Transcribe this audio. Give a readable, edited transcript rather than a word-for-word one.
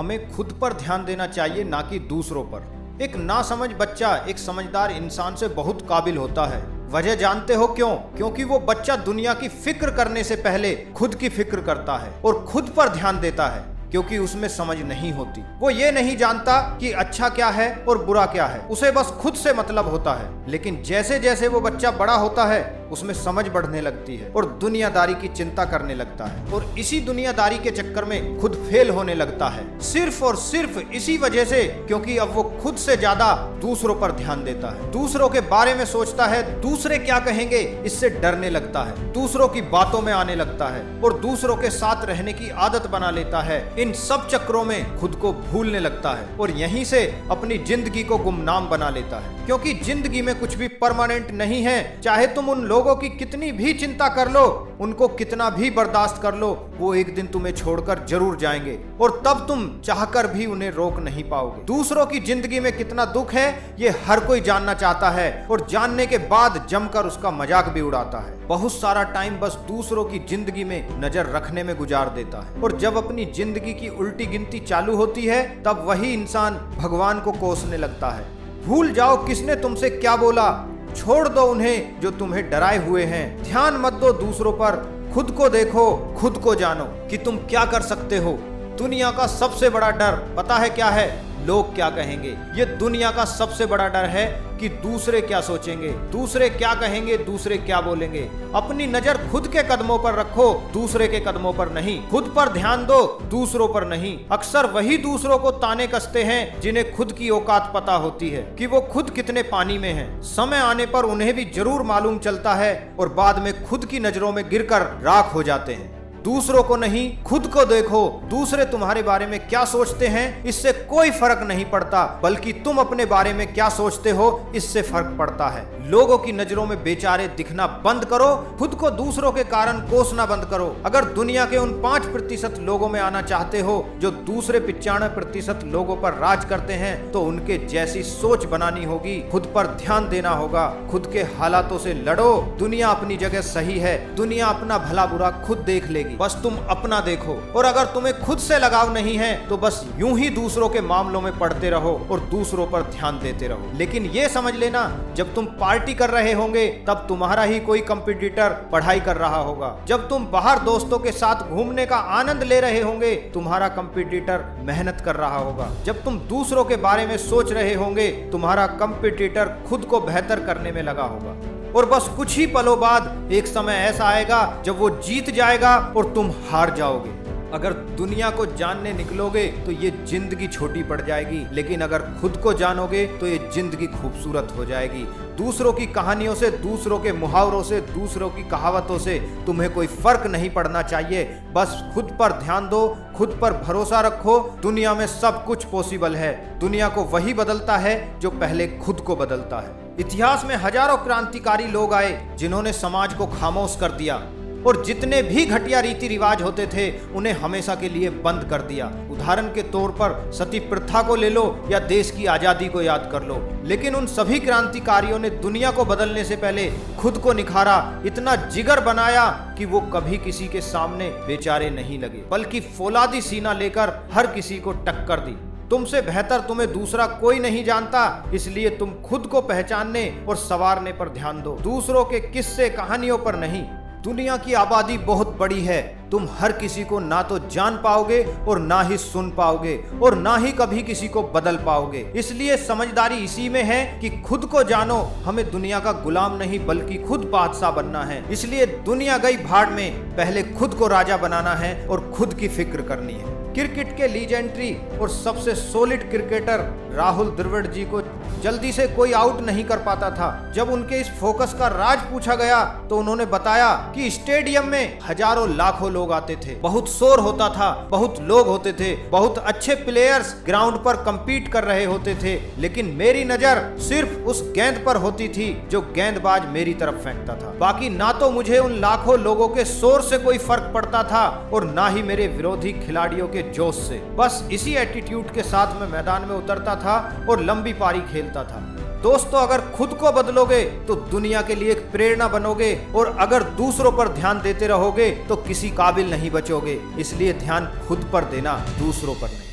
हमें खुद पर ध्यान देना चाहिए, ना कि दूसरों पर। एक नासमझ बच्चा एक समझदार इंसान से बहुत काबिल होता है। वजह जानते हो क्यों? क्योंकि वो बच्चा दुनिया की फिक्र करने से पहले खुद की फिक्र करता है और खुद पर ध्यान देता है, क्योंकि उसमें समझ नहीं होती। वो ये नहीं जानता कि अच्छा क्या है और बुरा क्या है, उसे बस खुद से मतलब होता है। लेकिन जैसे जैसे वो बच्चा बड़ा होता है, उसमें समझ बढ़ने लगती है और दुनियादारी की चिंता करने लगता है, और इसी दुनियादारी के चक्कर में खुद फेल होने लगता है। सिर्फ और सिर्फ इसी वजह से, क्योंकि अब वो खुद से ज्यादा दूसरों पर ध्यान देता है, दूसरों के बारे में सोचता है, दूसरे क्या कहेंगे इससे डरने लगता है, दूसरों की बातों में आने लगता है और दूसरों के साथ रहने की आदत बना लेता है। इन सब चक्रों में खुद को भूलने लगता है और यहीं से अपनी जिंदगी को गुमनाम बना लेता है। क्योंकि जिंदगी में कुछ भी परमानेंट नहीं है। चाहे तुम उन लोगों की कितनी भी चिंता कर लो, उनको कितना भी बर्दाश्त कर लो, वो एक दिन तुम्हें छोड़कर जरूर जाएंगे और तब तुम चाहकर भी उन्हें रोक नहीं पाओगे। दूसरों की जिंदगी में कितना दुख है ये हर कोई जानना चाहता है और जानने के बाद जमकर उसका मजाक भी उड़ाता है। बहुत सारा टाइम बस दूसरों की जिंदगी में नजर रखने में गुजार देता है, और जब अपनी जिंदगी की उल्टी गिनती चालू होती है तब वही इंसान भगवान को कोसने लगता है। भूल जाओ किसने तुमसे क्या बोला, छोड़ दो उन्हें जो तुम्हें डराए हुए हैं। ध्यान मत दो दूसरों पर, खुद को देखो, खुद को जानो कि तुम क्या कर सकते हो। दुनिया का सबसे बड़ा डर पता है क्या है? लोग क्या कहेंगे। ये दुनिया का सबसे बड़ा डर है कि दूसरे क्या सोचेंगे, दूसरे क्या कहेंगे, दूसरे क्या बोलेंगे। अपनी नजर खुद के कदमों पर रखो, दूसरे के कदमों पर नहीं। खुद पर ध्यान दो, दूसरों पर नहीं। अक्सर वही दूसरों को ताने कसते हैं जिन्हें खुद की औकात पता होती है कि वो खुद कितने पानी में हैं। समय आने पर उन्हें भी जरूर मालूम चलता है और बाद में खुद की नजरों में गिरकर राख हो जाते हैं। दूसरों को नहीं, खुद को देखो। दूसरे तुम्हारे बारे में क्या सोचते हैं इससे कोई फर्क नहीं पड़ता, बल्कि तुम अपने बारे में क्या सोचते हो इससे फर्क पड़ता है। लोगों की नजरों में बेचारे दिखना बंद करो, खुद को दूसरों के कारण कोसना बंद करो। अगर दुनिया के उन 5% लोगों में आना चाहते हो जो दूसरे 95% लोगों पर राज करते हैं, तो उनके जैसी सोच बनानी होगी, खुद पर ध्यान देना होगा, खुद के हालातों से लड़ो। दुनिया अपनी जगह सही है, दुनिया अपना भला बुरा खुद देख लेगी, बस तुम अपना देखो। और अगर तुम्हें खुद से लगाव नहीं है तो बस यूं ही दूसरों के मामलों में पड़ते रहो और दूसरों पर ध्यान देते रहो। लेकिन ये समझ लेना, जब तुम पार्टी कर रहे होंगे तब तुम्हारा ही कोई कंपटीटर पढ़ाई कर रहा होगा। जब तुम बाहर दोस्तों के साथ घूमने का आनंद ले रहे होंगे, तुम्हारा कंपटीटर मेहनत कर रहा होगा। जब तुम दूसरों के बारे में सोच रहे होंगे, तुम्हारा कंपटीटर खुद को बेहतर करने में लगा होगा। और बस कुछ ही पलों बाद एक समय ऐसा आएगा जब वो जीत जाएगा और तुम हार जाओगे। अगर दुनिया को जानने निकलोगे तो ये जिंदगी छोटी पड़ जाएगी, लेकिन अगर खुद को जानोगे तो ये जिंदगी खूबसूरत हो जाएगी। दूसरों की कहानियों से, दूसरों के मुहावरों से, दूसरों की कहावतों से तुम्हें कोई फर्क नहीं पड़ना चाहिए। बस खुद पर ध्यान दो, खुद पर भरोसा रखो। दुनिया में सब कुछ पॉसिबल है। दुनिया को वही बदलता है जो पहले खुद को बदलता है। इतिहास में हजारों क्रांतिकारी लोग आए जिन्होंने समाज को खामोश कर दिया, और जितने भी घटिया रीति रिवाज होते थे उन्हें हमेशा के लिए बंद कर दिया। उदाहरण के तौर पर सती प्रथा को ले लो या देश की आजादी को याद कर लो। लेकिन उन सभी क्रांतिकारियों ने दुनिया को बदलने से पहले खुद को निखारा, इतना जिगर बनाया कि वो कभी किसी के सामने बेचारे नहीं लगे, बल्कि फौलादी सीना लेकर हर किसी को टक्कर दी। तुमसे बेहतर तुम्हें दूसरा कोई नहीं जानता, इसलिए तुम खुद को पहचानने और संवारने पर ध्यान दो, दूसरों के किस्से कहानियों पर नहीं। दुनिया की आबादी बहुत बड़ी है, तुम हर किसी को ना तो जान पाओगे और ना ही सुन पाओगे और ना ही कभी किसी को बदल पाओगे। इसलिए समझदारी इसी में है कि खुद को जानो। हमें दुनिया का गुलाम नहीं बल्कि खुद बादशाह बनना है। इसलिए दुनिया गई भाड़ में, पहले खुद को राजा बनाना है और खुद की फिक्र करनी है। क्रिकेट के लीजेंडरी और सबसे सॉलिड क्रिकेटर राहुल द्रविड़ जी को जल्दी से कोई आउट नहीं कर पाता था। जब उनके इस फोकस का राज पूछा गया तो उन्होंने बताया कि स्टेडियम में हजारों लाखों लोग आते थे, बहुत शोर होता था, बहुत लोग होते थे, बहुत अच्छे प्लेयर्स ग्राउंड पर कंपीट कर रहे होते थे, लेकिन मेरी नजर सिर्फ उस गेंद पर होती थी जो गेंदबाज मेरी तरफ फेंकता था। बाकी ना तो मुझे उन लाखों लोगों के शोर से कोई फर्क पड़ता था और ना ही मेरे विरोधी खिलाड़ियों के जोश से। बस इसी एटीट्यूड के साथ मैं मैदान में उतरता था और लंबी पारी खेलता था। दोस्तों, अगर खुद को बदलोगे तो दुनिया के लिए एक प्रेरणा बनोगे, और अगर दूसरों पर ध्यान देते रहोगे तो किसी काबिल नहीं बचोगे। इसलिए ध्यान खुद पर देना, दूसरों पर नहीं।